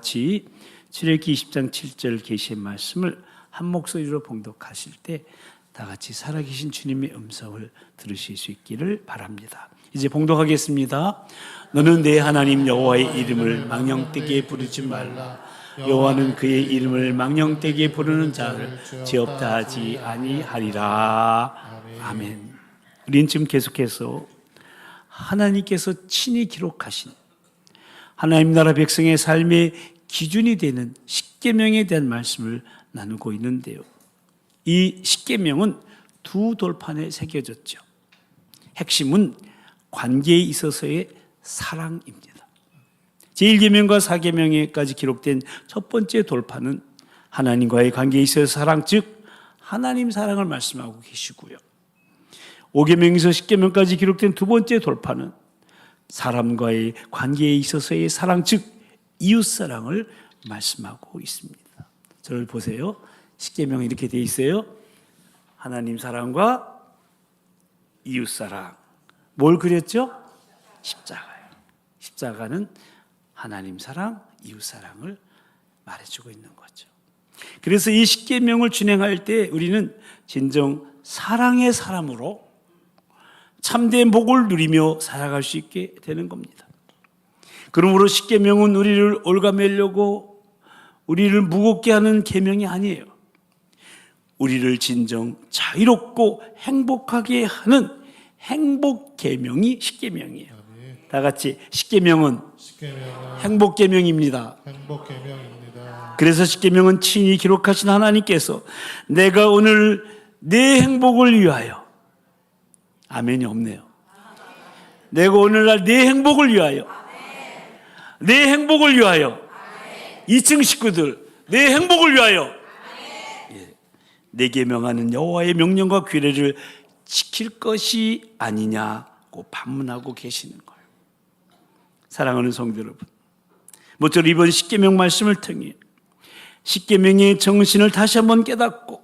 같이 출애굽기 20장 7절 계시의 말씀을 한 목소리로 봉독하실 때 다 같이 살아계신 주님의 음성을 들으실 수 있기를 바랍니다. 이제 봉독하겠습니다. 너는 내 하나님 여호와의 이름을 망령되게 부르지 말라. 여호와는 그의 이름을 망령되게 부르는 자를 죄 없다 하지 아니하리라. 아멘. 우리는 지금 계속해서 하나님께서 친히 기록하신 하나님 나라 백성의 삶의 기준이 되는 십계명에 대한 말씀을 나누고 있는데요. 이 십계명은 두 돌판에 새겨졌죠. 핵심은 관계에 있어서의 사랑입니다. 제1계명과 4계명에까지 기록된 첫 번째 돌판은 하나님과의 관계에 있어서 사랑, 즉 하나님 사랑을 말씀하고 계시고요. 5계명에서 10계명까지 기록된 두 번째 돌판은 사람과의 관계에 있어서의 사랑, 즉 이웃사랑을 말씀하고 있습니다. 저를 보세요. 십계명이 이렇게 되어 있어요. 하나님 사랑과 이웃사랑. 뭘 그렸죠? 십자가예요. 십자가는 하나님 사랑, 이웃사랑을 말해주고 있는 거죠. 그래서 이 십계명을 준행할 때 우리는 진정 사랑의 사람으로 참된 복을 누리며 살아갈 수 있게 되는 겁니다. 그러므로 십계명은 우리를 올가매려고 우리를 무겁게 하는 계명이 아니에요. 우리를 진정 자유롭고 행복하게 하는 행복 계명이 십계명이에요. 다 같이 십계명은 행복 계명입니다. 행복 계명입니다. 그래서 십계명은 친히 기록하신 하나님께서 내가 오늘 내 행복을 위하여, 아멘이 없네요. 내가 오늘날 내 행복을 위하여, 내 행복을 위하여, 2층 식구들 내 행복을 위하여 내게 명하는 여호와의 명령과 규례를 지킬 것이 아니냐고 반문하고 계시는 거예요. 사랑하는 성도 여러분, 모쪼록 이번 십계명 말씀을 통해 십계명의 정신을 다시 한번 깨닫고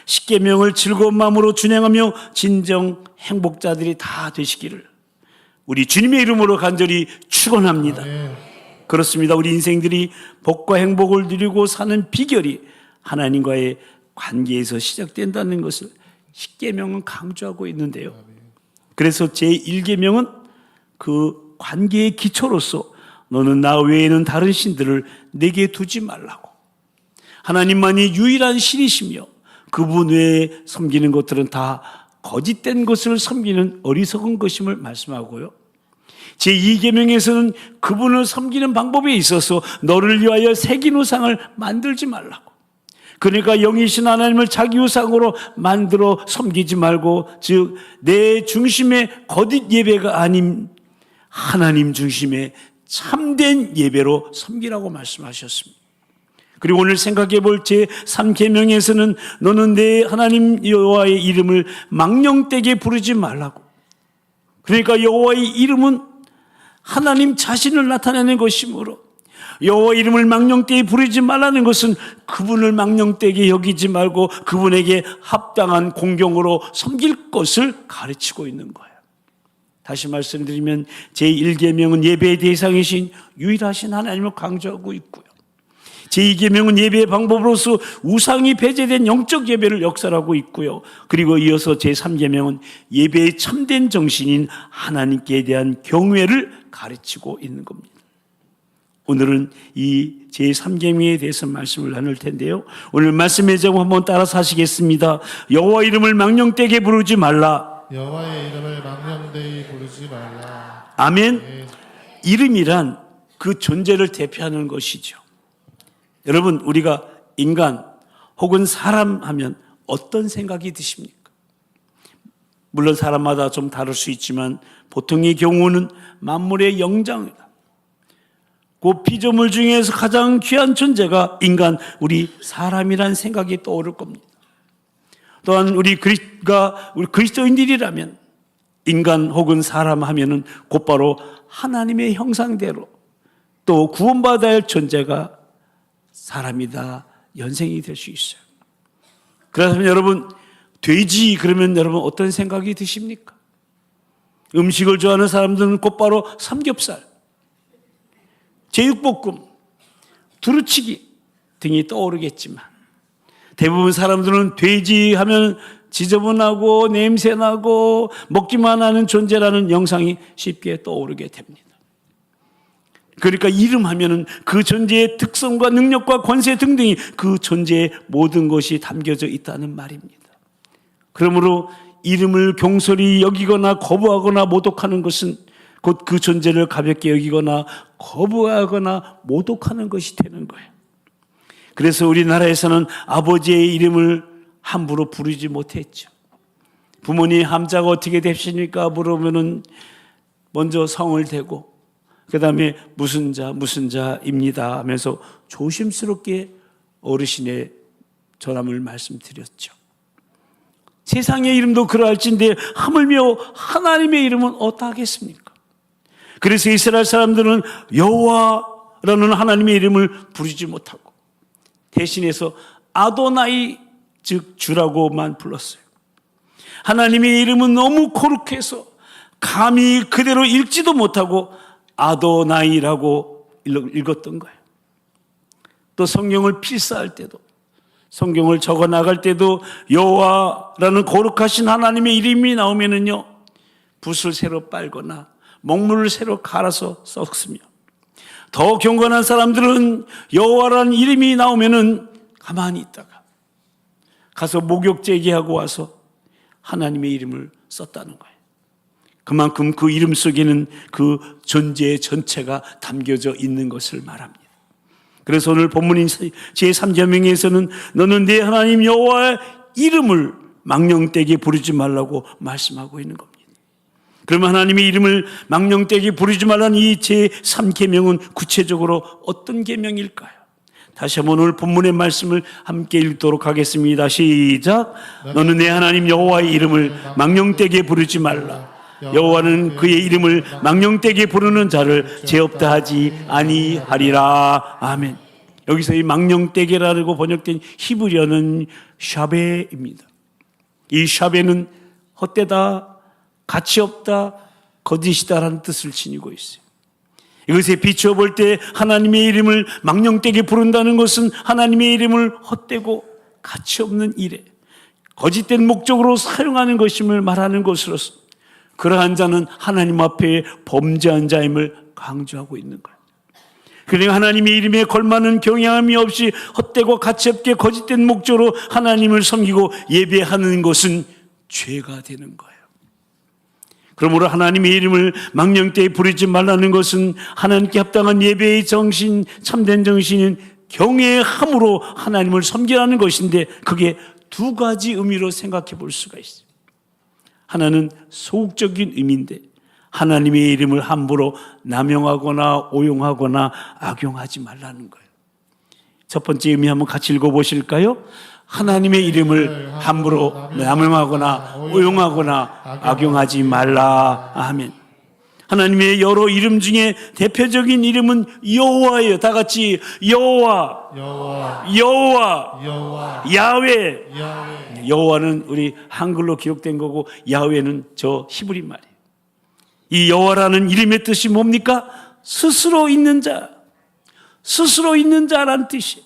십계명을 즐거운 마음으로 준행하며 진정 행복자들이 다 되시기를 우리 주님의 이름으로 간절히 축원합니다. 그렇습니다. 우리 인생들이 복과 행복을 누리고 사는 비결이 하나님과의 관계에서 시작된다는 것을 십계명은 강조하고 있는데요. 그래서 제1계명은 그 관계의 기초로서 너는 나 외에는 다른 신들을 내게 두지 말라고. 하나님만이 유일한 신이시며 그분 외에 섬기는 것들은 다 거짓된 것을 섬기는 어리석은 것임을 말씀하고요. 제2계명에서는 그분을 섬기는 방법에 있어서 너를 위하여 새긴 우상을 만들지 말라고. 그러니까 영이신 하나님을 자기 우상으로 만들어 섬기지 말고, 즉 내 중심의 거짓 예배가 아닌 하나님 중심의 참된 예배로 섬기라고 말씀하셨습니다. 그리고 오늘 생각해 볼 제3계명에서는 너는 내 하나님 여호와의 이름을 망령되게 부르지 말라고. 그러니까 여호와의 이름은 하나님 자신을 나타내는 것이므로 여호와 이름을 망령되게 부르지 말라는 것은 그분을 망령되게 여기지 말고 그분에게 합당한 공경으로 섬길 것을 가르치고 있는 거예요. 다시 말씀드리면 제1계명은 예배의 대상이신 유일하신 하나님을 강조하고 있고요. 제2계명은 예배의 방법으로서 우상이 배제된 영적 예배를 역설하고 있고요. 그리고 이어서 제3계명은 예배의 참된 정신인 하나님께 대한 경외를 가르치고 있는 겁니다. 오늘은 이 제3계명에 대해서 말씀을 나눌 텐데요. 오늘 말씀의 제목 한번 따라서 하시겠습니다. 여호와 이름을 망령되게 부르지 말라. 여호와의 이름을 망령되이 부르지 말라. 아멘. 이름이란 그 존재를 대표하는 것이죠. 여러분, 우리가 인간 혹은 사람 하면 어떤 생각이 드십니까? 물론 사람마다 좀 다를 수 있지만 보통의 경우는 만물의 영장이다. 그 피조물 중에서 가장 귀한 존재가 인간, 우리 사람이라는 생각이 떠오를 겁니다. 또한 우리 그리스도인들이라면 인간 혹은 사람 하면은 곧바로 하나님의 형상대로 또 구원받아야 할 존재가 사람이다, 연생이 될 수 있어요. 그래서 여러분, 돼지 그러면 여러분 어떤 생각이 드십니까? 음식을 좋아하는 사람들은 곧바로 삼겹살, 제육볶음, 두루치기 등이 떠오르겠지만 대부분 사람들은 돼지 하면 지저분하고 냄새나고 먹기만 하는 존재라는 영상이 쉽게 떠오르게 됩니다. 그러니까 이름 하면은 그 존재의 특성과 능력과 권세 등등이 그 존재의 모든 것이 담겨져 있다는 말입니다. 그러므로 이름을 경솔히 여기거나 거부하거나 모독하는 것은 곧 그 존재를 가볍게 여기거나 거부하거나 모독하는 것이 되는 거예요. 그래서 우리나라에서는 아버지의 이름을 함부로 부르지 못했죠. 부모님 함자가 어떻게 되십니까? 물으면은 먼저 성을 대고 그 다음에 무슨 자입니다 하면서 조심스럽게 어르신의 전함을 말씀드렸죠. 세상의 이름도 그러할진데 하물며 하나님의 이름은 어떠하겠습니까? 그래서 이스라엘 사람들은 여호와라는 하나님의 이름을 부르지 못하고 대신해서 아도나이 즉 주라고만 불렀어요. 하나님의 이름은 너무 거룩해서 감히 그대로 읽지도 못하고 아도나이라고 읽었던 거예요. 또 성경을 필사할 때도 성경을 적어 나갈 때도 여호와라는 거룩하신 하나님의 이름이 나오면은요 붓을 새로 빨거나 먹물을 새로 갈아서 썩습며 더 경건한 사람들은 여호와라는 이름이 나오면은 가만히 있다가 가서 목욕 제기하고 와서 하나님의 이름을 썼다는 거예요. 그만큼 그 이름 속에는 그 존재의 전체가 담겨져 있는 것을 말합니다. 그래서 오늘 본문인 제3계명에서는 너는 내 하나님 여호와의 이름을 망령되게 부르지 말라고 말씀하고 있는 겁니다. 그러면 하나님의 이름을 망령되게 부르지 말라는 이 제3계명은 구체적으로 어떤 계명일까요? 다시 한번 오늘 본문의 말씀을 함께 읽도록 하겠습니다. 시작. 너는 내 하나님 여호와의 이름을 망령되게 부르지 말라. 여호와는 그의 이름을 망령되게 부르는 자를 죄 없다 하지 아니하리라. 아멘. 여기서 이 망령되게라고 번역된 히브리어는 샤베입니다. 이 샤베는 헛되다, 가치 없다, 거짓이다라는 뜻을 지니고 있어요. 이것에 비추어 볼 때 하나님의 이름을 망령되게 부른다는 것은 하나님의 이름을 헛되고 가치 없는 일에 거짓된 목적으로 사용하는 것임을 말하는 것으로서 그러한 자는 하나님 앞에 범죄한 자임을 강조하고 있는 거예요. 그러니까 하나님의 이름에 걸맞는 경향함이 없이 헛되고 가치 없게 거짓된 목적으로 하나님을 섬기고 예배하는 것은 죄가 되는 거예요. 그러므로 하나님의 이름을 망령되이 부르지 말라는 것은 하나님께 합당한 예배의 정신, 참된 정신인 경외함으로 하나님을 섬기라는 것인데 그게 두 가지 의미로 생각해 볼 수가 있어요. 하나는 소극적인 의미인데 하나님의 이름을 함부로 남용하거나 오용하거나 악용하지 말라는 거예요. 첫 번째 의미 한번 같이 읽어보실까요? 하나님의 이름을 함부로 남용하거나 오용하거나 악용하지 말라. 아멘. 하나님의 여러 이름 중에 대표적인 이름은 여호와예요. 다 같이 여호와, 여호와, 야훼. 여호와는 우리 한글로 기록된 거고 야훼는 저 히브리 말이에요. 이 여호와라는 이름의 뜻이 뭡니까? 스스로 있는 자, 스스로 있는 자라는 뜻이에요.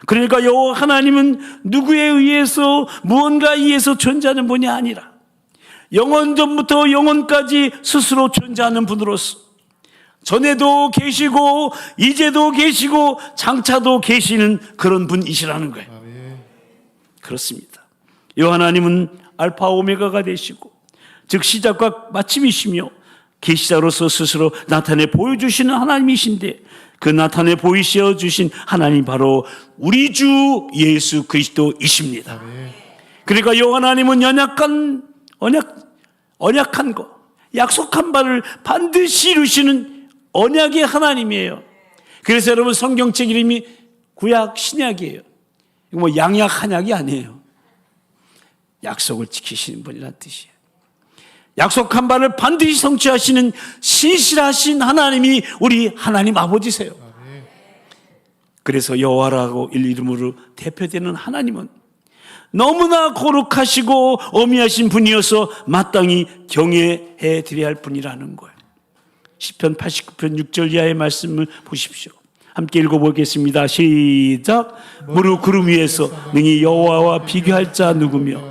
그러니까 여호와 하나님은 누구에 의해서 무언가에 의해서 존재하는 분이 아니라 영원 전부터 영원까지 스스로 존재하는 분으로서 전에도 계시고 이제도 계시고 장차도 계시는 그런 분이시라는 거예요. 그렇습니다. 여호와 하나님은 알파 오메가가 되시고 즉 시작과 마침이시며 계시자로서 스스로 나타내 보여주시는 하나님이신데 그 나타내 보이시어 주신 하나님 바로 우리 주 예수 그리스도이십니다. 그러니까 여호와 하나님은 언약한 거, 약속한 바를 반드시 이루시는 언약의 하나님이에요. 그래서 여러분 성경책 이름이 구약 신약이에요. 이거 뭐 양약 한약이 아니에요. 약속을 지키시는 분이란 뜻이에요. 약속한 바를 반드시 성취하시는 신실하신 하나님이 우리 하나님 아버지세요. 그래서 여호와라고 이름으로 대표되는 하나님은 너무나 거룩하시고 어미하신 분이어서 마땅히 경외해 드려야 할 분이라는 거예요. 시편 89편 6절 이하의 말씀을 보십시오. 함께 읽어보겠습니다. 시작. 무릇 구름 위에서 능히 여호와와 비교할 자 누구며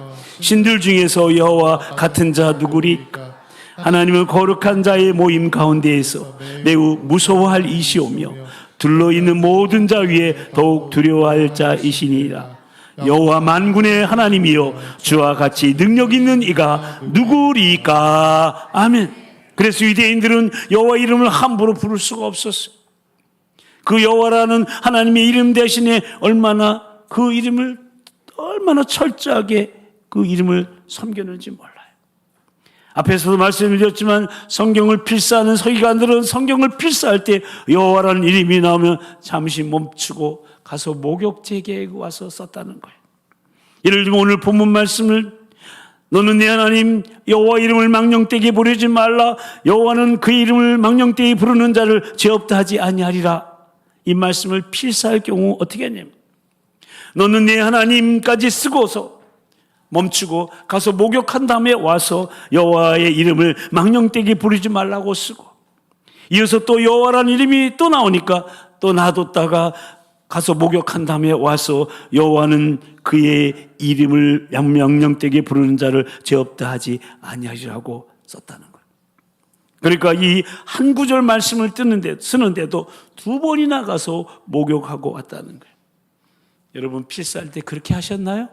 신들 중에서 여호와 같은 자 누구리까? 하나님은 거룩한 자의 모임 가운데에서 매우 무서워할 이시오며 둘러있는 모든 자 위에 더욱 두려워할 자이시니라. 여호와 만군의 하나님이여 주와 같이 능력 있는 이가 누구리까? 아멘. 그래서 유대인들은 여호와 이름을 함부로 부를 수가 없었어요. 그 여호와라는 하나님의 이름 대신에 얼마나 그 이름을 얼마나 철저하게 그 이름을 섬겼는지 몰라요. 앞에서도 말씀드렸지만 성경을 필사하는 서기관들은 성경을 필사할 때 여호와라는 이름이 나오면 잠시 멈추고 가서 목욕제계에 와서 썼다는 거예요. 예를 들면 오늘 본문 말씀을 너는 내 하나님 여호와 이름을 망령되게 부르지 말라. 여호와는 그 이름을 망령되게 부르는 자를 죄 없다 하지 아니하리라. 이 말씀을 필사할 경우 어떻게 하냐면 너는 내 하나님까지 쓰고서 멈추고 가서 목욕한 다음에 와서 여호와의 이름을 망령되게 부르지 말라고 쓰고 이어서 또 여호와라는 이름이 또 나오니까 또 놔뒀다가 가서 목욕한 다음에 와서 여호와는 그의 이름을 망령되게 부르는 자를 죄 없다 하지 아니하리라고 썼다는 거예요. 그러니까 이 한 구절 말씀을 쓰는데도 두 번이나 가서 목욕하고 왔다는 거예요. 여러분 필사할 때 그렇게 하셨나요?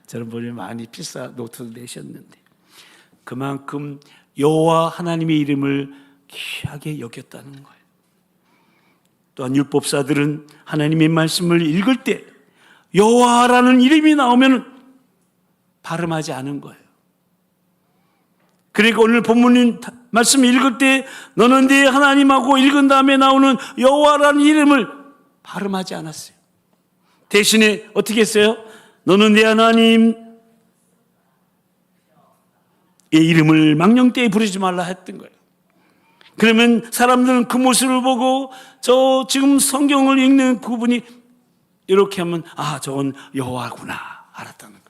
저런 분이 많이 필사 노트를 내셨는데 그만큼 여호와 하나님의 이름을 귀하게 여겼다는 거예요. 또한 율법사들은 하나님의 말씀을 읽을 때 여호와라는 이름이 나오면 발음하지 않은 거예요. 그러니까 오늘 본문 말씀 읽을 때 너는 네 하나님하고 읽은 다음에 나오는 여호와라는 이름을 발음하지 않았어요. 대신에 어떻게 했어요? 너는 내 하나님의 이름을 망령되이 부르지 말라 했던 거예요. 그러면 사람들은 그 모습을 보고 저 지금 성경을 읽는 그분이 이렇게 하면 아 저건 여호와구나 알았다는 거예요.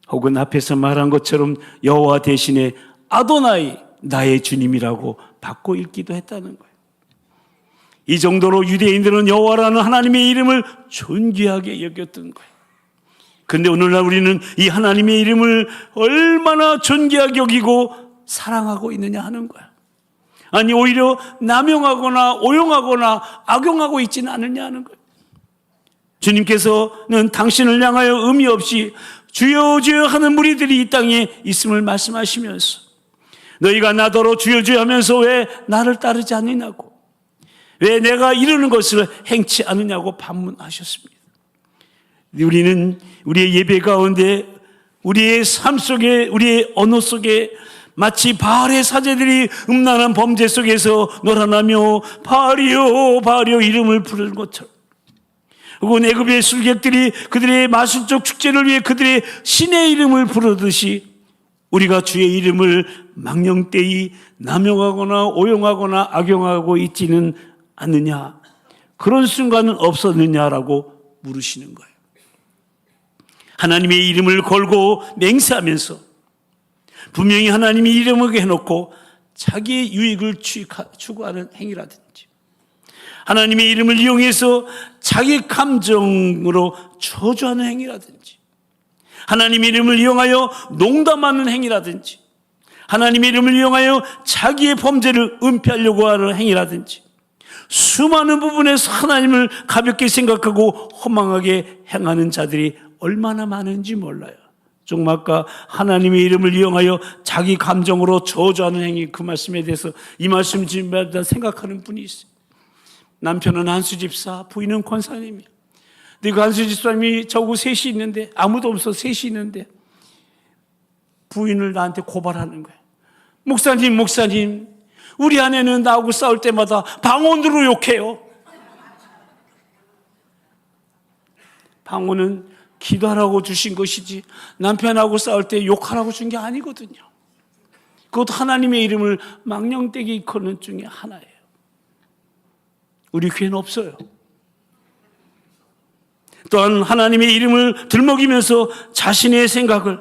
혹은 앞에서 말한 것처럼 여호와 대신에 아도나이 나의 주님이라고 바꿔 읽기도 했다는 거예요. 이 정도로 유대인들은 여호와라는 하나님의 이름을 존귀하게 여겼던 거예요. 그런데 오늘날 우리는 이 하나님의 이름을 얼마나 존귀하게 여기고 사랑하고 있느냐 하는 거야. 아니 오히려 남용하거나 오용하거나 악용하고 있지는 않느냐 하는 거예요. 주님께서는 당신을 향하여 의미 없이 주여 주여 하는 무리들이 이 땅에 있음을 말씀하시면서 너희가 나더러 주여 주여 하면서 왜 나를 따르지 않느냐고 왜 내가 이루는 것을 행치 않느냐고 반문하셨습니다. 우리는 우리의 예배 가운데 우리의 삶 속에 우리의 언어 속에 마치 바알의 사제들이 음란한 범죄 속에서 놀아나며 바알이요 바알이요 이름을 부르는 것처럼 혹은 애굽의 술객들이 그들의 마술적 축제를 위해 그들의 신의 이름을 부르듯이 우리가 주의 이름을 망령되이 남용하거나 오용하거나 악용하고 있지는 않느냐 그런 순간은 없었느냐라고 물으시는 거예요. 하나님의 이름을 걸고 맹세하면서 분명히 하나님의 이름을 해놓고 자기의 유익을 추구하는 행위라든지 하나님의 이름을 이용해서 자기 감정으로 저주하는 행위라든지 하나님의 이름을 이용하여 농담하는 행위라든지 하나님의 이름을 이용하여 자기의 범죄를 은폐하려고 하는 행위라든지 수많은 부분에서 하나님을 가볍게 생각하고 허망하게 행하는 자들이 얼마나 많은지 몰라요. 조금 아까 하나님의 이름을 이용하여 자기 감정으로 저주하는 행위 그 말씀에 대해서 이 말씀 지금마다 생각하는 분이 있어요. 남편은 한수 집사, 부인은 권사님이에요. 근데 그 한수 집사님이 저하고 셋이 있는데 아무도 없어 셋이 있는데 부인을 나한테 고발하는 거예요. 목사님 우리 아내는 나하고 싸울 때마다 방언으로 욕해요. 방언은 기도하라고 주신 것이지 남편하고 싸울 때 욕하라고 준 게 아니거든요. 그것도 하나님의 이름을 망령되게 일컫는 중에 하나예요. 우리 교회는 없어요. 또한 하나님의 이름을 들먹이면서 자신의 생각을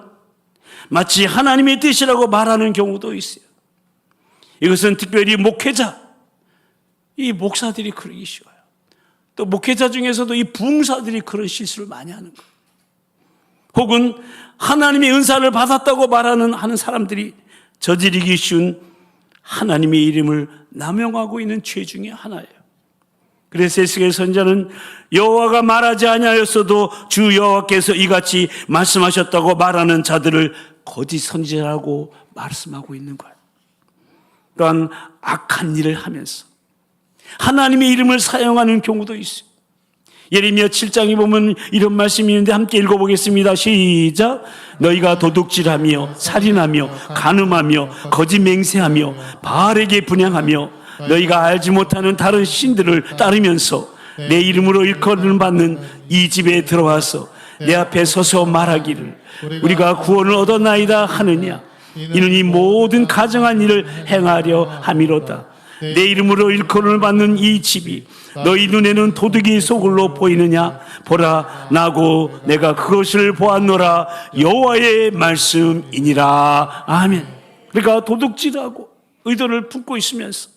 마치 하나님의 뜻이라고 말하는 경우도 있어요. 이것은 특별히 목회자 이 목사들이 그러기 쉬워요. 또 목회자 중에서도 이 부흥사들이 그런 실수를 많이 하는 거예요. 혹은 하나님의 은사를 받았다고 하는 사람들이 저지르기 쉬운 하나님의 이름을 남용하고 있는 죄 중에 하나예요. 그래서 에스겔 선지자는 여호와가 말하지 아니하였어도 주 여호와께서 이같이 말씀하셨다고 말하는 자들을 거짓 선지자라고 말씀하고 있는 거예요. 또한 악한 일을 하면서 하나님의 이름을 사용하는 경우도 있어요. 예레미야 7장에 보면 이런 말씀이 있는데 함께 읽어보겠습니다. 시작. 너희가 도둑질하며 살인하며 간음하며 거짓 맹세하며 바알에게 분향하며 너희가 알지 못하는 다른 신들을 따르면서 내 이름으로 일컬음 받는 이 집에 들어와서 내 앞에 서서 말하기를 우리가 구원을 얻었나이다 하느냐. 이는 이 모든 가정한 일을 행하려 함이로다. 내 이름으로 일컬음을 받는 이 집이 너희 눈에는 도둑이 소굴로 보이느냐? 보라, 나고 내가 그것을 보았노라. 여호와의 말씀이니라. 아멘. 그러니까 도둑질하고 의도를 품고 있으면서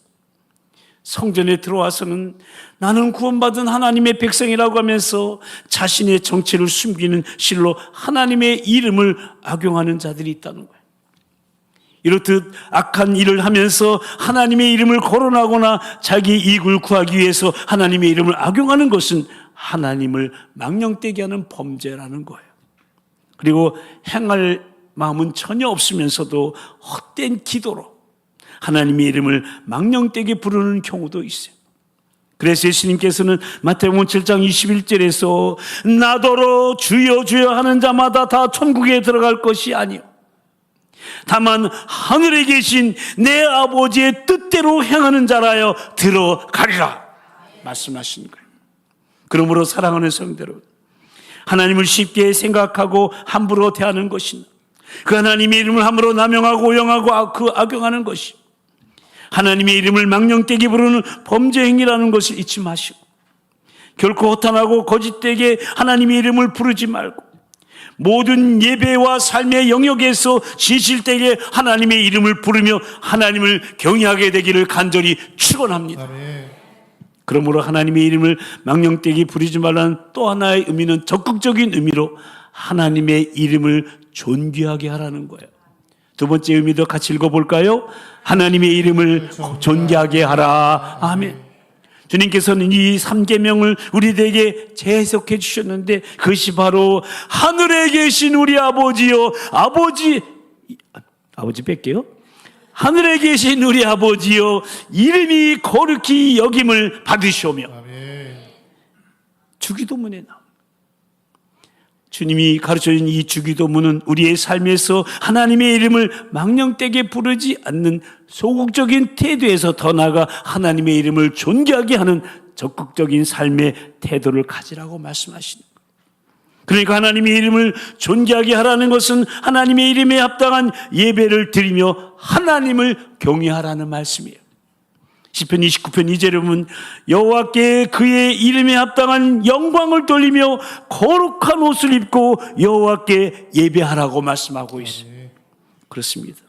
성전에 들어와서는 나는 구원받은 하나님의 백성이라고 하면서 자신의 정체를 숨기는 실로 하나님의 이름을 악용하는 자들이 있다는 거예요. 이렇듯 악한 일을 하면서 하나님의 이름을 거론하거나 자기 이익을 구하기 위해서 하나님의 이름을 악용하는 것은 하나님을 망령되게 하는 범죄라는 거예요. 그리고 행할 마음은 전혀 없으면서도 헛된 기도로 하나님의 이름을 망령되게 부르는 경우도 있어요. 그래서 예수님께서는 마태복음 7장 21절에서 나더러 주여 주여 하는 자마다 다 천국에 들어갈 것이 아니요 다만 하늘에 계신 내 아버지의 뜻대로 행하는 자라여 들어가리라 말씀하신 거예요. 그러므로 사랑하는 성도 여러분, 하나님을 쉽게 생각하고 함부로 대하는 것이나 그 하나님의 이름을 함부로 남용하고 오용하고 그 악용하는 것이 하나님의 이름을 망령되게 부르는 범죄 행위라는 것을 잊지 마시고 결코 허탄하고 거짓되게 하나님의 이름을 부르지 말고 모든 예배와 삶의 영역에서 진실되게 하나님의 이름을 부르며 하나님을 경외하게 되기를 간절히 축원합니다. 그러므로 하나님의 이름을 망령되게 부르지 말라는 또 하나의 의미는 적극적인 의미로 하나님의 이름을 존귀하게 하라는 거예요. 두 번째 의미도 같이 읽어볼까요? 하나님의 이름을 존귀하게 하라. 아멘. 주님께서는 이 3계명을 우리에게 재해석해 주셨는데 그것이 바로 하늘에 계신 우리 아버지요. 아버지 뺄게요. 하늘에 계신 우리 아버지요. 이름이 거룩히 여김을 받으시오며. 주기도문에 나옵니다. 주님이 가르쳐준 이 주기도문은 우리의 삶에서 하나님의 이름을 망령되게 부르지 않는 소극적인 태도에서 더 나아가 하나님의 이름을 존귀하게 하는 적극적인 삶의 태도를 가지라고 말씀하시는 거예요. 그러니까 하나님의 이름을 존귀하게 하라는 것은 하나님의 이름에 합당한 예배를 드리며 하나님을 경외하라는 말씀이에요. 시편 29편 2절에 보면 여호와께 그의 이름에 합당한 영광을 돌리며 거룩한 옷을 입고 여호와께 예배하라고 말씀하고 있어요. 그렇습니다.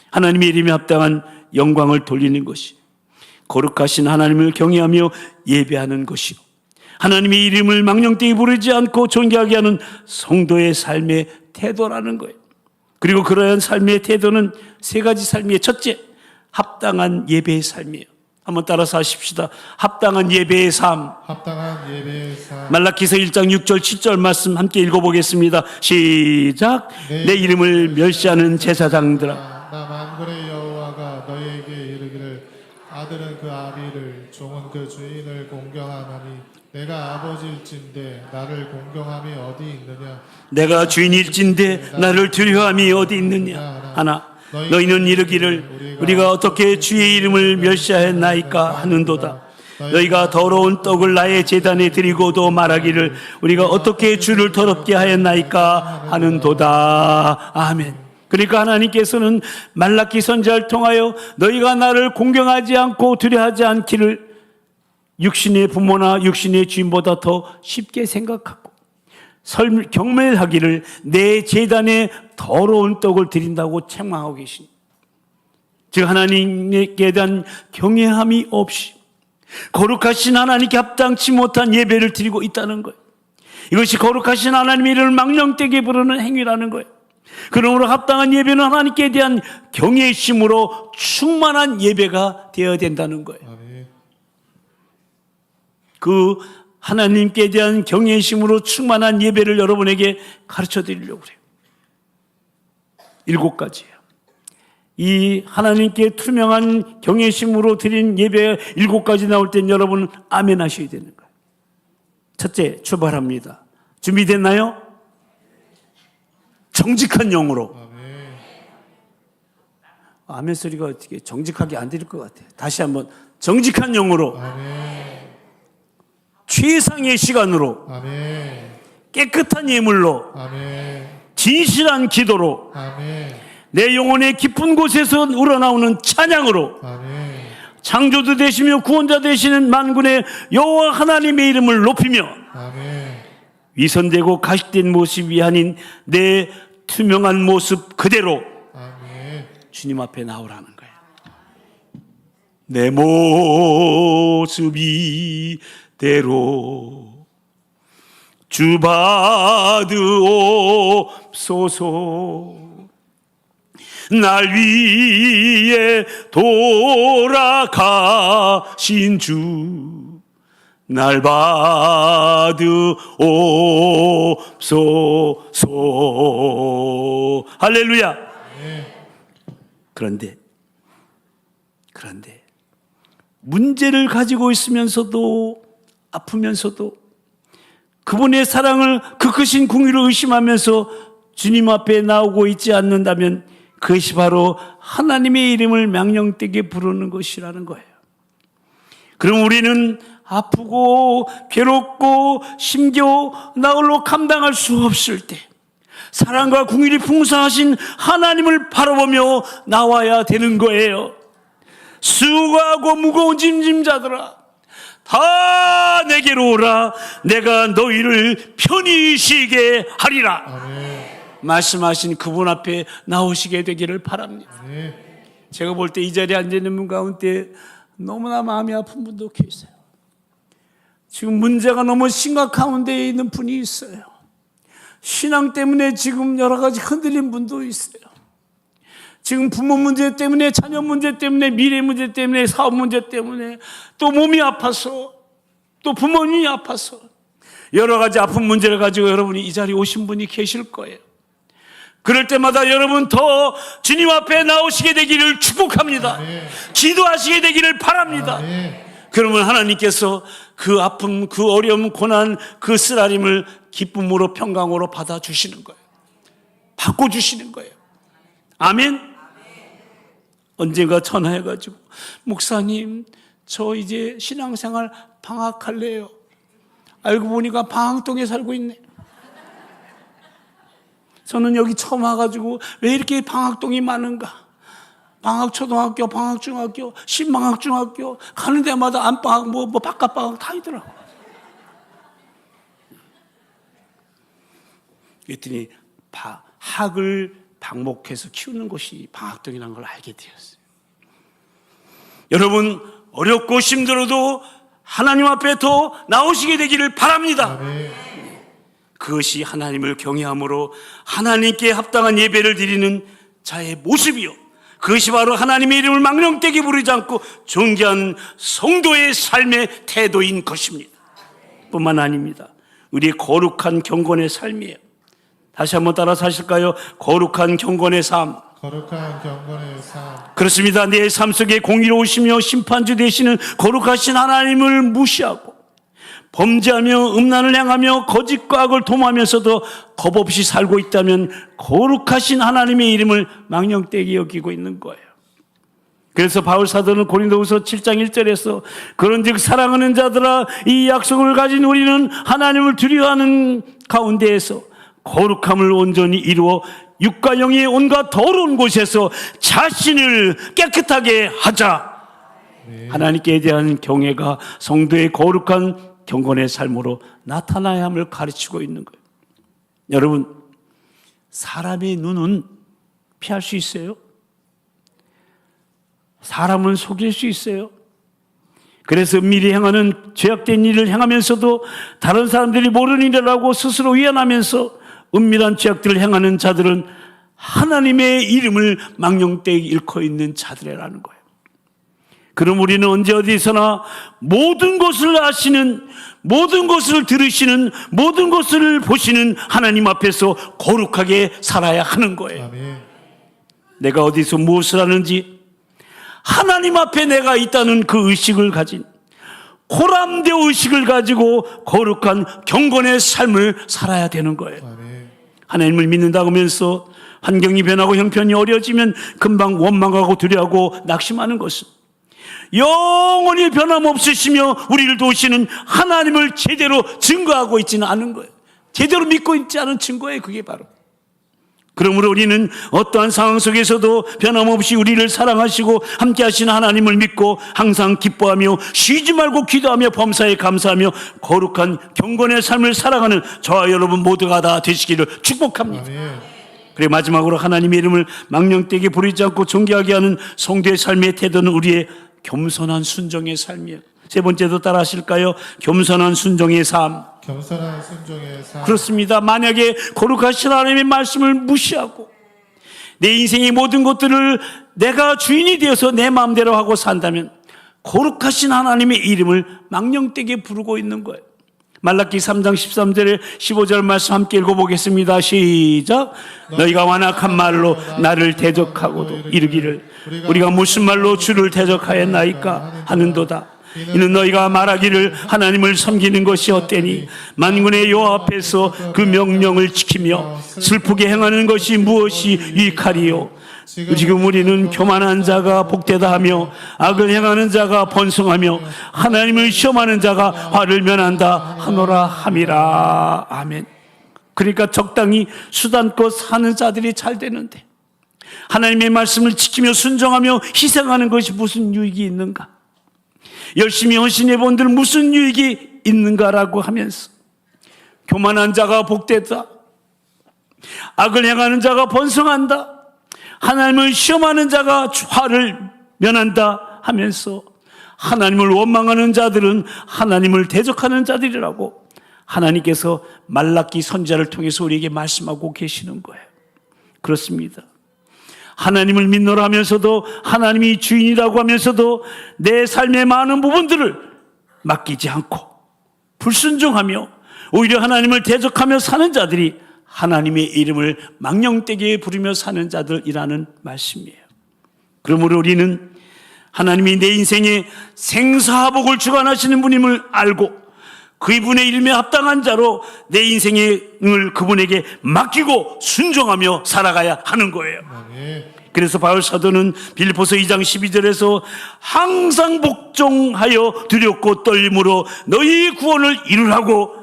하나님의 이름에 합당한 영광을 돌리는 것이 거룩하신 하나님을 경외하며 예배하는 것이요 하나님의 이름을 망령되게 부르지 않고 존귀하게 하는 성도의 삶의 태도라는 거예요. 그리고 그러한 삶의 태도는 세 가지 삶이에요. 첫째, 합당한 예배의 삶이에요. 한번 따라서 하십시다. 합당한 예배의 삶. 합당한 예배의 삶. 말라기서 1장 6절 7절 말씀 함께 읽어보겠습니다. 시작. 내 이름을 멸시하는 제사장들아, 나 만군의 여호와가 너희에게 이르기를 아들은 그 아비를 종은 그 주인을 공경하나니 내가 아버지일진데 나를 공경함이 어디 있느냐. 내가 주인일진데 나를 두려워함이 어디 있느냐. 하나, 너희는 이르기를 우리가 어떻게 주의 이름을 멸시하였나이까 하는도다. 너희가 더러운 떡을 나의 제단에 드리고도 말하기를 우리가 어떻게 주를 더럽게 하였나이까 하는도다. 아멘. 그러니까 하나님께서는 말라기 선지자를 통하여 너희가 나를 공경하지 않고 두려워하지 않기를 육신의 부모나 육신의 주인보다 더 쉽게 생각하고 경멸하기를 내 제단에 더러운 떡을 드린다고 책망하고 계십니다. 즉 하나님께 대한 경외함이 없이 거룩하신 하나님께 합당치 못한 예배를 드리고 있다는 거예요. 이것이 거룩하신 하나님의 이름을 망령되게 부르는 행위라는 거예요. 그러므로 합당한 예배는 하나님께 대한 경외심으로 충만한 예배가 되어야 된다는 거예요. 아멘. 그 하나님께 대한 경외심으로 충만한 예배를 여러분에게 가르쳐 드리려고 그래요. 7가지예요. 이 하나님께 투명한 경외심으로 드린 예배 7가지 나올 땐 여러분 아멘 하셔야 되는 거예요. 첫째, 출발합니다. 준비됐나요? 정직한 영으로. 아멘. 아멘 소리가 어떻게 정직하게 안 들릴 것 같아요. 다시 한번 정직한 영으로, 아멘. 최상의 시간으로, 아멘. 깨끗한 예물로, 아멘. 진실한 기도로, 아멘. 내 영혼의 깊은 곳에서 우러나오는 찬양으로, 아멘. 창조주 되시며 구원자 되시는 만군의 여호와 하나님의 이름을 높이며, 아멘. 위선되고 가식된 모습이 아닌 내 투명한 모습 그대로 아멘. 주님 앞에 나오라는 거예요. 내 모습 이대로 주 받으옵소서. 날 위해 돌아가신 주 날 받으옵소서. 할렐루야. 그런데 문제를 가지고 있으면서도 아프면서도 그분의 사랑을 그 크신 궁유를 의심하면서 주님 앞에 나오고 있지 않는다면 그것이 바로 하나님의 이름을 망령되게 부르는 것이라는 거예요. 그럼 우리는 아프고 괴롭고 심지어 나홀로 감당할 수 없을 때 사랑과 궁율이 풍성하신 하나님을 바라보며 나와야 되는 거예요. 수고하고 무거운 짐짐자들아 다 내게로 오라. 내가 너희를 편히 쉬게 하리라. 아멘. 말씀하신 그분 앞에 나오시게 되기를 바랍니다. 아멘. 제가 볼 때 이 자리에 앉아있는 분 가운데 너무나 마음이 아픈 분도 계세요. 지금 문제가 너무 심각한 데 있는 분이 있어요. 신앙 때문에 지금 여러 가지 흔들린 분도 있어요. 지금 부모 문제 때문에, 자녀 문제 때문에, 미래 문제 때문에, 사업 문제 때문에, 또 몸이 아파서, 또 부모님이 아파서 여러 가지 아픈 문제를 가지고 여러분이 이 자리에 오신 분이 계실 거예요. 그럴 때마다 여러분 더 주님 앞에 나오시게 되기를 축복합니다. 아멘. 기도하시게 되기를 바랍니다. 아멘. 그러면 하나님께서 그 아픔, 그 어려움, 고난, 그 쓰라림을 기쁨으로 평강으로 받아주시는 거예요. 바꿔주시는 거예요. 아멘. 언젠가 전화해가지고 목사님 저 이제 신앙생활 방학할래요. 알고 보니까 방학동에 살고 있네. 저는 여기 처음 와가지고 왜 이렇게 방학동이 많은가. 방학초등학교, 방학중학교, 신방학중학교 가는 데마다 안방학, 뭐 바깥방학 다 있더라고. 그랬더니 학을 방목해서 키우는 것이 방학동이라는 걸 알게 되었어요. 여러분 어렵고 힘들어도 하나님 앞에 더 나오시게 되기를 바랍니다. 아멘. 그것이 하나님을 경외함으로 하나님께 합당한 예배를 드리는 자의 모습이요, 그것이 바로 하나님의 이름을 망령되게 부르지 않고 존귀한 성도의 삶의 태도인 것입니다. 뿐만 아닙니다. 우리의 거룩한 경건의 삶이에요. 다시 한번 따라서 하실까요? 거룩한 경건의 삶. 거룩한 경건의 삶. 그렇습니다. 내 삶 속에 공의로우시며 심판주 되시는 거룩하신 하나님을 무시하고 범죄하며 음란을 향하며 거짓과 악을 도모하면서도 겁없이 살고 있다면 거룩하신 하나님의 이름을 망령되게 여기고 있는 거예요. 그래서 바울 사도는 고린도후서 7장 1절에서 그런즉 사랑하는 자들아 이 약속을 가진 우리는 하나님을 두려워하는 가운데에서 거룩함을 온전히 이루어 육과 영의 온갖 더러운 곳에서 자신을 깨끗하게 하자. 하나님께 대한 경외가 성도의 거룩한 경건의 삶으로 나타나야 함을 가르치고 있는 거예요. 여러분, 사람의 눈은 피할 수 있어요? 사람은 속일 수 있어요? 그래서 미리 행하는 죄악된 일을 행하면서도 다른 사람들이 모르는 일이라고 스스로 위안하면서 은밀한 죄악들을 행하는 자들은 하나님의 이름을 망령되이 잃고 있는 자들이라는 거예요. 그럼 우리는 언제 어디서나 모든 것을 아시는, 모든 것을 들으시는, 모든 것을 보시는 하나님 앞에서 거룩하게 살아야 하는 거예요. 아멘. 내가 어디서 무엇을 하는지 하나님 앞에 내가 있다는 그 의식을 가진, 고람된 의식을 가지고 거룩한 경건의 삶을 살아야 되는 거예요. 아멘. 하나님을 믿는다고 하면서 환경이 변하고 형편이 어려워지면 금방 원망하고 두려워하고 낙심하는 것은 영원히 변함없으시며 우리를 도우시는 하나님을 제대로 증거하고 있지는 않은 거예요. 제대로 믿고 있지 않은 증거예요. 그게 바로. 그러므로 우리는 어떠한 상황 속에서도 변함없이 우리를 사랑하시고 함께 하시는 하나님을 믿고 항상 기뻐하며 쉬지 말고 기도하며 범사에 감사하며 거룩한 경건의 삶을 살아가는 저와 여러분 모두가 다 되시기를 축복합니다. 아멘. 그리고 마지막으로 하나님의 이름을 망령되게 부르지 않고 존귀하게 하는 성도의 삶의 태도는 우리의 겸손한 순종의 삶이에요. 세 번째도 따라 하실까요? 겸손한 순종의 삶. 겸손한 순종의 삶. 그렇습니다. 만약에 거룩하신 하나님의 말씀을 무시하고 내 인생의 모든 것들을 내가 주인이 되어서 내 마음대로 하고 산다면 거룩하신 하나님의 이름을 망령되게 부르고 있는 거예요. 말라기 3장 13절에 15절 말씀 함께 읽어보겠습니다. 시작. 너희가 완악한 말로 나를 대적하고도 이르기를 우리가 무슨 말로 주를 대적하였나이까 하는도다. 이는 너희가 말하기를 하나님을 섬기는 것이 헛되니 만군의 여호와 앞에서 그 명령을 지키며 슬프게 행하는 것이 무엇이 유익하리요. 지금 우리는 교만한 자가 복되다 하며 악을 행하는 자가 번성하며 하나님을 시험하는 자가 화를 면한다 하노라 함이라. 아멘. 그러니까 적당히 수단껏 사는 자들이 잘 되는데 하나님의 말씀을 지키며 순종하며 희생하는 것이 무슨 유익이 있는가? 열심히 헌신해 본들 무슨 유익이 있는가라고 하면서 교만한 자가 복되다, 악을 행하는 자가 번성한다, 하나님을 시험하는 자가 화를 면한다 하면서 하나님을 원망하는 자들은 하나님을 대적하는 자들이라고 하나님께서 말라기 선지자를 통해서 우리에게 말씀하고 계시는 거예요. 그렇습니다. 하나님을 믿노라 하면서도 하나님이 주인이라고 하면서도 내 삶의 많은 부분들을 맡기지 않고 불순종하며 오히려 하나님을 대적하며 사는 자들이 하나님의 이름을 망령되게 부르며 사는 자들이라는 말씀이에요. 그러므로 우리는 하나님이 내 인생에 생사복을 주관하시는 분임을 알고 그분의 이름에 합당한 자로 내 인생을 그분에게 맡기고 순종하며 살아가야 하는 거예요. 아멘. 그래서 바울 사도는 빌립보서 2장 12절에서 항상 복종하여 두렵고 떨림으로 너희 구원을 이루라고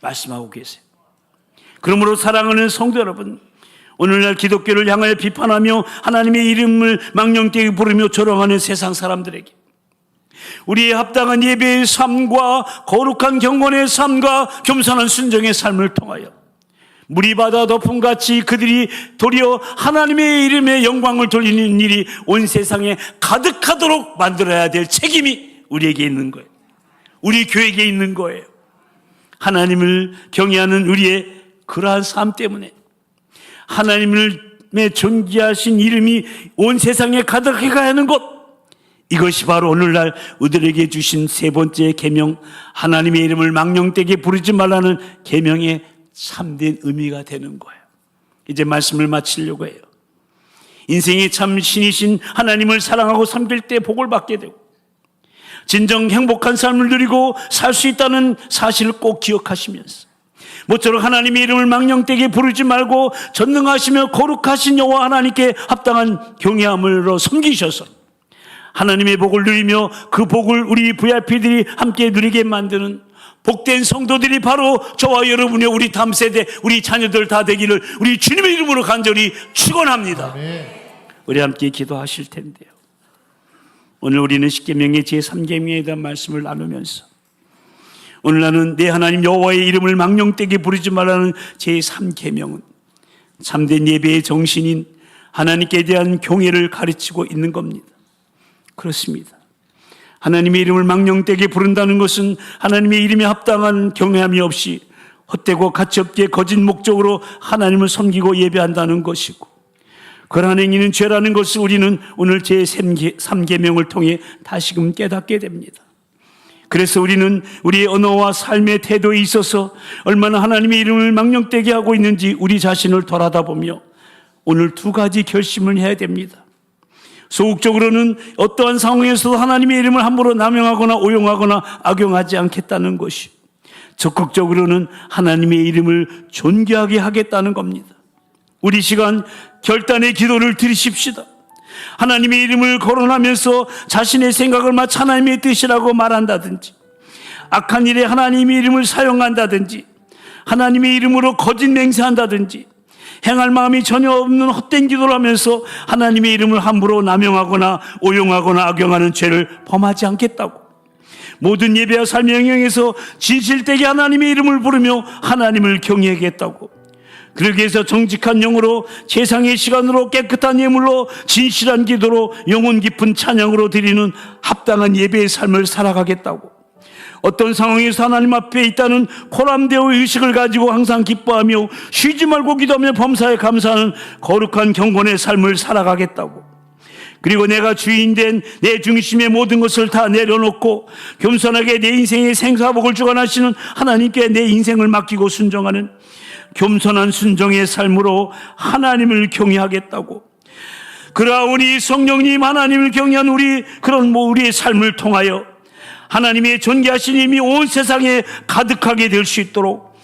말씀하고 계세요. 그러므로 사랑하는 성도 여러분, 오늘날 기독교를 향하여 비판하며 하나님의 이름을 망령되게 부르며 조롱하는 세상 사람들에게 우리의 합당한 예배의 삶과 거룩한 경건의 삶과 겸손한 순종의 삶을 통하여 물이 바다 덮음같이 그들이 도리어 하나님의 이름에 영광을 돌리는 일이 온 세상에 가득하도록 만들어야 될 책임이 우리에게 있는 거예요. 우리 교회에게 있는 거예요. 하나님을 경외하는 우리의 그러한 삶 때문에 하나님의 존귀하신 이름이 온 세상에 가득하게 하는 것, 이것이 바로 오늘날 우리들에게 주신 세 번째 계명, 하나님의 이름을 망령되게 부르지 말라는 계명의 참된 의미가 되는 거예요. 이제 말씀을 마치려고 해요. 인생의 참 신이신 하나님을 사랑하고 섬길 때 복을 받게 되고 진정 행복한 삶을 누리고 살 수 있다는 사실을 꼭 기억하시면서 모쪼록 하나님의 이름을 망령되게 부르지 말고 전능하시며 거룩하신 여호와 하나님께 합당한 경외함으로 섬기셔서 하나님의 복을 누리며 그 복을 우리 VIP들이 함께 누리게 만드는 복된 성도들이 바로 저와 여러분의 우리 다음 세대, 우리 자녀들 다 되기를 우리 주님의 이름으로 간절히 축원합니다. 아멘. 우리 함께 기도하실 텐데요. 오늘 우리는 십계명의 제3계명에 대한 말씀을 나누면서 오늘 나는 내 하나님 여호와의 이름을 망령되게 부르지 말라는 제3계명은 참된 예배의 정신인 하나님께 대한 경외를 가르치고 있는 겁니다. 그렇습니다. 하나님의 이름을 망령되게 부른다는 것은 하나님의 이름에 합당한 경외함이 없이 헛되고 가치없게 거짓 목적으로 하나님을 섬기고 예배한다는 것이고, 그러한 행위는 죄라는 것을 우리는 오늘 제3계명을 통해 다시금 깨닫게 됩니다. 그래서 우리는 우리의 언어와 삶의 태도에 있어서 얼마나 하나님의 이름을 망령되게 하고 있는지 우리 자신을 돌아다보며 오늘 두 가지 결심을 해야 됩니다. 소극적으로는 어떠한 상황에서도 하나님의 이름을 함부로 남용하거나 오용하거나 악용하지 않겠다는 것이, 적극적으로는 하나님의 이름을 존귀하게 하겠다는 겁니다. 우리 시간 결단의 기도를 드리십시다. 하나님의 이름을 거론하면서 자신의 생각을 마치 하나님의 뜻이라고 말한다든지, 악한 일에 하나님의 이름을 사용한다든지, 하나님의 이름으로 거짓 맹세한다든지, 행할 마음이 전혀 없는 헛된 기도를 하면서 하나님의 이름을 함부로 남용하거나 오용하거나 악용하는 죄를 범하지 않겠다고, 모든 예배와 삶의 영역에서 진실되게 하나님의 이름을 부르며 하나님을 경외하겠다고, 그러기 위해서 정직한 영으로 제상의 시간으로 깨끗한 예물로 진실한 기도로 영혼 깊은 찬양으로 드리는 합당한 예배의 삶을 살아가겠다고, 어떤 상황에서 하나님 앞에 있다는 코람데오 의식을 가지고 항상 기뻐하며 쉬지 말고 기도하며 범사에 감사하는 거룩한 경건의 삶을 살아가겠다고, 그리고 내가 주인된 내 중심의 모든 것을 다 내려놓고 겸손하게 내 인생의 생사복을 주관하시는 하나님께 내 인생을 맡기고 순종하는 겸손한 순종의 삶으로 하나님을 경외하겠다고, 그러하오니 성령님 하나님을 경외한 우리의 삶을 통하여 하나님의 존귀하신 힘이 온 세상에 가득하게 될 수 있도록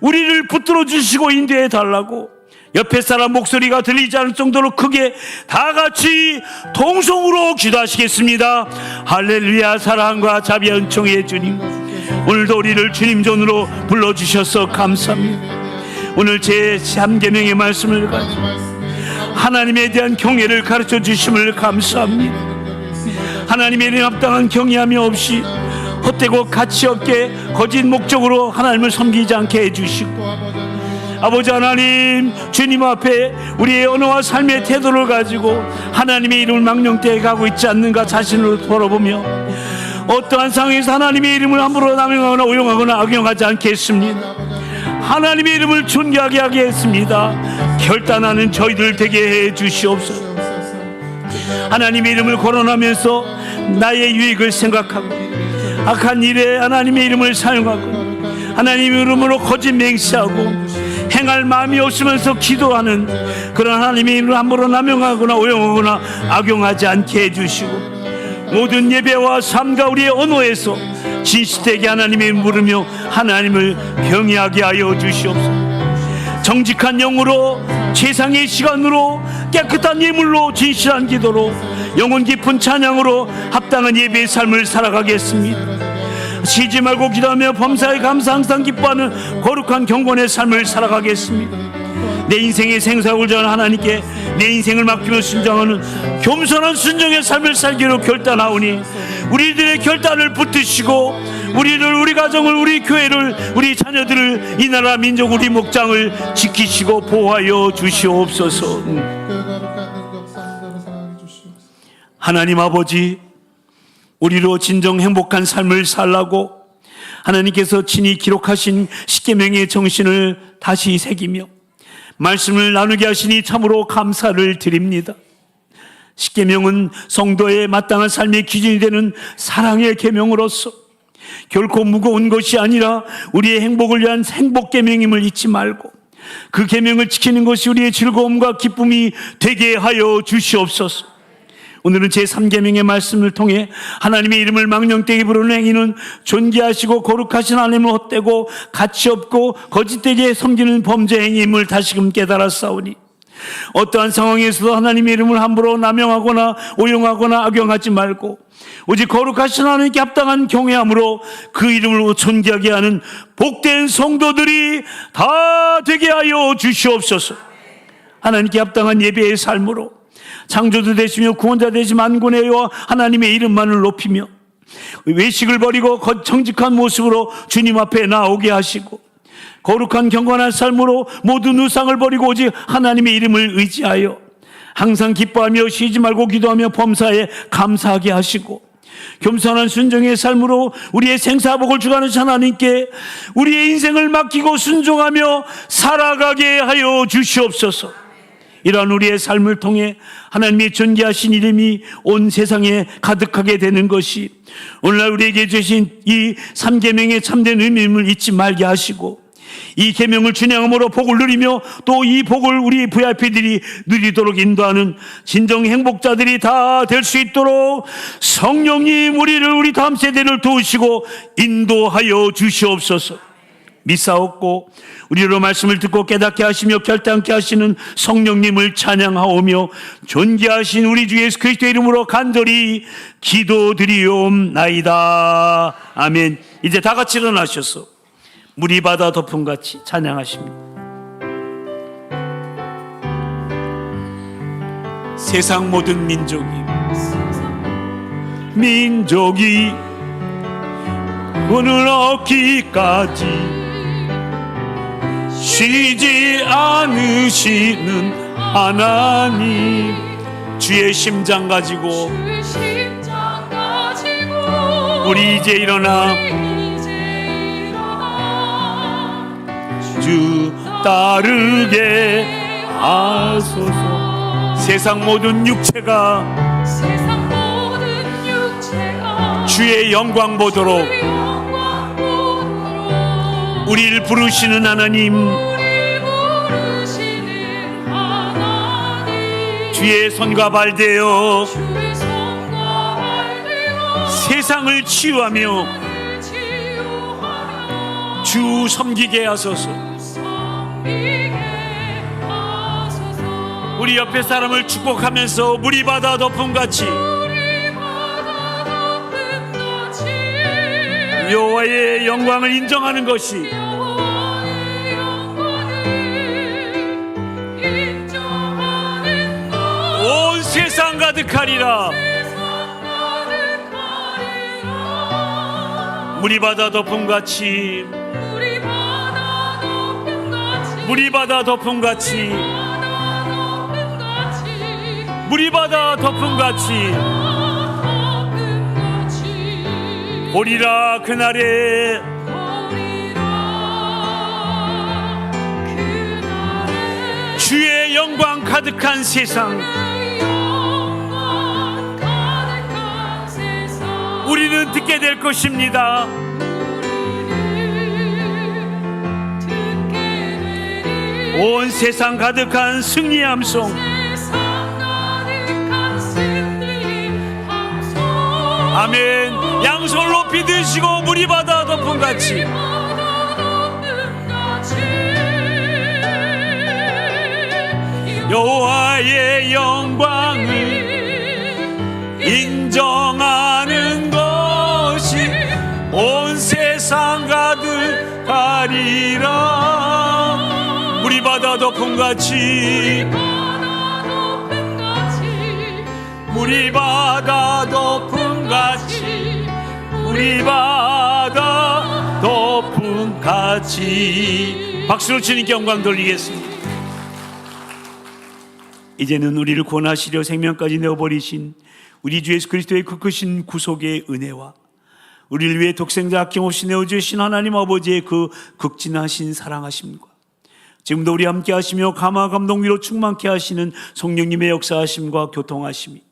우리를 붙들어 주시고 인도해 달라고, 옆에 사람 목소리가 들리지 않을 정도로 크게 다 같이 동성으로 기도하시겠습니다. 할렐루야. 사랑과 자비와 은총의 주님, 오늘도 우리를 주님 존으로 불러주셔서 감사합니다. 오늘 제3계명의 말씀을 가지고 하나님에 대한 경외를 가르쳐 주심을 감사합니다. 하나님에 대한 합당한 경외함이 없이 헛되고 가치없게 거짓 목적으로 하나님을 섬기지 않게 해주시고, 아버지 하나님, 주님 앞에 우리의 언어와 삶의 태도를 가지고 하나님의 이름을 망령되게 가고 있지 않는가 자신을 돌아보며 어떠한 상황에서 하나님의 이름을 함부로 남용하거나 오용하거나 악용하지 않겠습니다. 하나님의 이름을 존귀하게 하게 했습니다. 결단하는 저희들 되게 해 주시옵소서. 하나님의 이름을 거론하면서 나의 유익을 생각하고 악한 일에 하나님의 이름을 사용하고 하나님의 이름으로 거짓 맹세하고 행할 마음이 없으면서 기도하는 그런 하나님의 이름을 함부로 남용하거나 오용하거나 악용하지 않게 해주시고, 모든 예배와 삶과 우리의 언어에서 진실되게 하나님의 이름을 부르며 하나님을 경외하게 하여 주시옵소서. 정직한 영으로 최상의 시간으로 깨끗한 예물로 진실한 기도로 영혼 깊은 찬양으로 합당한 예배의 삶을 살아가겠습니다. 쉬지 말고 기도하며 범사에 감사 항상 기뻐하는 거룩한 경건의 삶을 살아가겠습니다. 내 인생의 생사를 전한 하나님께 내 인생을 맡기며 순종하는 겸손한 순종의 삶을 살기로 결단하오니 우리들의 결단을 붙드시고 우리를, 우리 가정을, 우리 교회를, 우리 자녀들을, 이 나라 민족, 우리 목장을 지키시고 보호하여 주시옵소서. 하나님 아버지, 우리로 진정 행복한 삶을 살라고 하나님께서 친히 기록하신 십계명의 정신을 다시 새기며 말씀을 나누게 하시니 참으로 감사를 드립니다. 십계명은 성도의 마땅한 삶의 기준이 되는 사랑의 계명으로서 결코 무거운 것이 아니라 우리의 행복을 위한 행복계명임을 잊지 말고 그 계명을 지키는 것이 우리의 즐거움과 기쁨이 되게 하여 주시옵소서. 오늘은 제3계명의 말씀을 통해 하나님의 이름을 망령되게 부르는 행위는 존귀하시고 거룩하신 하나님을 헛되고 가치없고 거짓되게 섬기는 범죄 행위임을 다시금 깨달았사오니 어떠한 상황에서도 하나님의 이름을 함부로 남용하거나 오용하거나 악용하지 말고 오직 거룩하신 하나님께 합당한 경외함으로 그 이름을 존귀하게 하는 복된 성도들이 다 되게 하여 주시옵소서. 하나님께 합당한 예배의 삶으로 창조주 되시며 구원자 되신 만군의 여호와 하나님의 이름만을 높이며 외식을 버리고 정직한 모습으로 주님 앞에 나오게 하시고 거룩한 경건한 삶으로 모든 우상을 버리고 오직 하나님의 이름을 의지하여 항상 기뻐하며 쉬지 말고 기도하며 범사에 감사하게 하시고 겸손한 순종의 삶으로 우리의 생사복을 주관하신 하나님께 우리의 인생을 맡기고 순종하며 살아가게 하여 주시옵소서. 이러한 우리의 삶을 통해 하나님의 존귀하신 이름이 온 세상에 가득하게 되는 것이 오늘날 우리에게 주신 이 3계명의 참된 의미를 잊지 말게 하시고 이 계명을 준행함으로 복을 누리며 또 이 복을 우리 VIP들이 누리도록 인도하는 진정 행복자들이 다 될 수 있도록 성령님 우리 다음 세대를 도우시고 인도하여 주시옵소서. 미사옵고 우리로 말씀을 듣고 깨닫게 하시며 결단케 하시는 성령님을 찬양하오며 존귀하신 우리 주 예수 그리스도의 이름으로 간절히 기도드리옵나이다. 아멘. 이제 다 같이 일어나셔서 물이 바다 덮음같이 찬양하십니다. 세상 모든 민족이 오늘 얻기까지 쉬지 않으시는 하나님 주의 심장 가지고 우리 이제 일어나 주 따르게 하소서. 세상 모든 육체가 주의 영광 보도록 우리를 부르시는 하나님 주의 손과 발 대어 세상을 치유하며 주 섬기게 하소서. 우리 옆에 사람을 축복하면서 물이 바다 덮음같이 여호와의 영광을 인정하는 것이 온 세상 가득하리라. 물이 바다 덮음같이 물이 바다 덮음같이 물이 바다 덮음같이 보리라 그날에 주의 영광 가득한 세상 우리는 듣게 될 것입니다. 온 세상 가득한 승리의 함성 아멘. 양손을 높이 드시고 물이 바다 덮음같이 여호와의 영광을 인정하는 것이 온 세상 가득하리라. 물이 바다 덮음같이 물이 바다 덮음같이 물이 바다 덮음같이 박수로 주님께 영광 돌리겠습니다. 이제는 우리를 구원하시려 생명까지 내어버리신 우리 주 예수 그리스도의 그 크신 구속의 은혜와 우리를 위해 독생자 아낌없이 내어주신 하나님 아버지의 그 극진하신 사랑하심과 지금도 우리 함께 하시며 감화 감동 위로 충만케 하시는 성령님의 역사하심과 교통하심이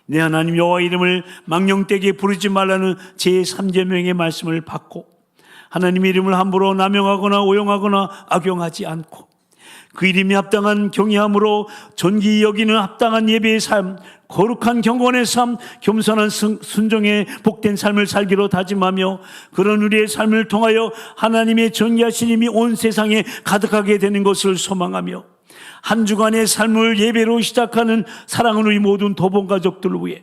내 하나님 여호와 이름을 망령되게 부르지 말라는 제3계명의 말씀을 받고 하나님의 이름을 함부로 남용하거나 오용하거나 악용하지 않고 그 이름이 합당한 경외함으로 존귀히 여기는 합당한 예배의 삶, 거룩한 경건의 삶, 겸손한 순종의 복된 삶을 살기로 다짐하며 그런 우리의 삶을 통하여 하나님의 존귀하신 힘이 온 세상에 가득하게 되는 것을 소망하며 한 주간의 삶을 예배로 시작하는 사랑하는 우리 모든 도봉 가족들을 위해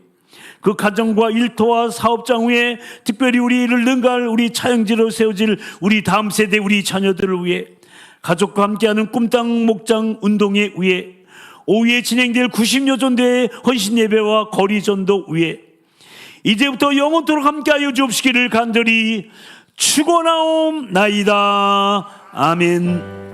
그 가정과 일터와 사업장 위에 특별히 우리를 능가할 우리 차영지로 세워질 우리 다음 세대 우리 자녀들을 위해 가족과 함께하는 꿈땅 목장 운동회 위에 오후에 진행될 90여 전도의 헌신 예배와 거리 전도 위에 이제부터 영원토록 함께하여 주옵시기를 간절히 축원하옵나이다. 아멘.